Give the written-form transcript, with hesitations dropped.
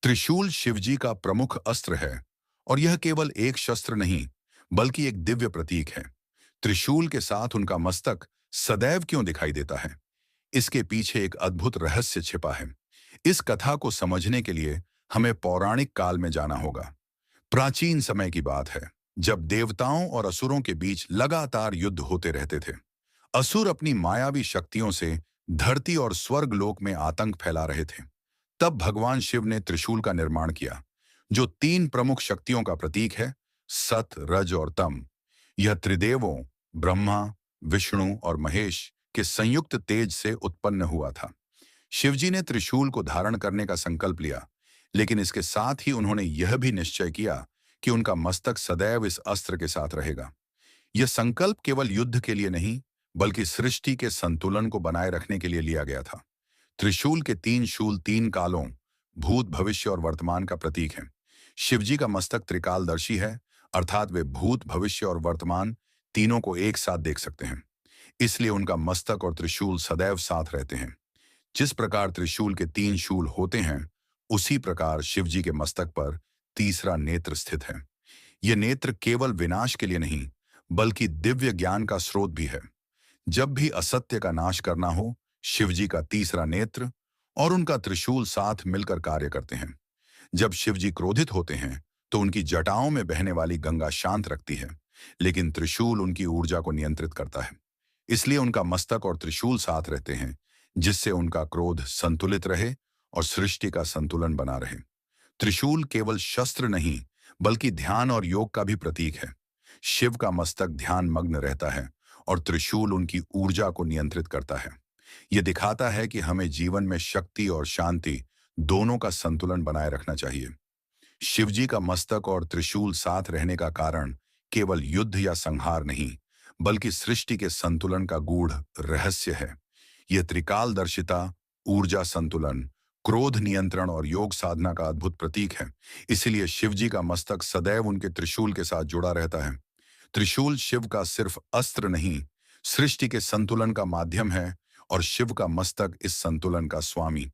त्रिशूल शिवजी का प्रमुख अस्त्र है और यह केवल एक शस्त्र नहीं बल्कि एक दिव्य प्रतीक है। त्रिशूल के साथ उनका मस्तक सदैव क्यों दिखाई देता है? इसके पीछे एक अद्भुत रहस्य छिपा है। इस कथा को समझने के लिए हमें पौराणिक काल में जाना होगा। प्राचीन समय की बात है, जब देवताओं और असुरों के बीच लगातार युद्ध होते रहते थे। असुर अपनी मायावी शक्तियों से धरती और स्वर्ग लोक में आतंक फैला रहे थे। तब भगवान शिव ने त्रिशूल का निर्माण किया, जो तीन प्रमुख शक्तियों का प्रतीक है, सत, रज और तम। यह त्रिदेवों ब्रह्मा, विष्णु और महेश के संयुक्त तेज से उत्पन्न हुआ था। शिवजी ने त्रिशूल को धारण करने का संकल्प लिया, लेकिन इसके साथ ही उन्होंने यह भी निश्चय किया कि उनका मस्तक सदैव इस अस्त्र के साथ रहेगा। यह संकल्प केवल युद्ध के लिए नहीं, बल्कि सृष्टि के संतुलन को बनाए रखने के लिए लिया गया था। त्रिशूल के तीन शूल तीन कालों, भूत, भविष्य और वर्तमान का प्रतीक है। शिवजी का मस्तक त्रिकालदर्शी है, अर्थात वे भूत, भविष्य और वर्तमान तीनों को एक साथ देख सकते हैं। इसलिए उनका मस्तक और त्रिशूल सदैव साथ रहते हैं। जिस प्रकार त्रिशूल के तीन शूल होते हैं, उसी प्रकार शिवजी के मस्तक पर तीसरा नेत्र स्थित है। यह नेत्र केवल विनाश के लिए नहीं, बल्कि दिव्य ज्ञान का स्रोत भी है। जब भी असत्य का नाश करना हो, शिवजी का तीसरा नेत्र और उनका त्रिशूल साथ मिलकर कार्य करते हैं। जब शिवजी क्रोधित होते हैं, तो उनकी जटाओं में बहने वाली गंगा शांत रखती है, लेकिन त्रिशूल उनकी ऊर्जा को नियंत्रित करता है। इसलिए उनका मस्तक और त्रिशूल साथ रहते हैं, जिससे उनका क्रोध संतुलित रहे और सृष्टि का संतुलन बना रहे। त्रिशूल केवल शस्त्र नहीं, बल्कि ध्यान और योग का भी प्रतीक है। शिव का मस्तक ध्यान मग्न रहता है और त्रिशूल उनकी ऊर्जा को नियंत्रित करता है। यह दिखाता है कि हमें जीवन में शक्ति और शांति दोनों का संतुलन बनाए रखना चाहिए। शिवजी का मस्तक और त्रिशूल साथ रहने का कारण केवल युद्ध या संहार नहीं, बल्कि सृष्टि के संतुलन का गूढ़ रहस्य है। यह त्रिकालदर्शिता, ऊर्जा संतुलन, क्रोध नियंत्रण और योग साधना का अद्भुत प्रतीक है। इसीलिए शिवजी का मस्तक सदैव उनके त्रिशूल के साथ जुड़ा रहता है। त्रिशूल शिव का सिर्फ अस्त्र नहीं, सृष्टि के संतुलन का माध्यम है और शिव का मस्तक इस संतुलन का स्वामी।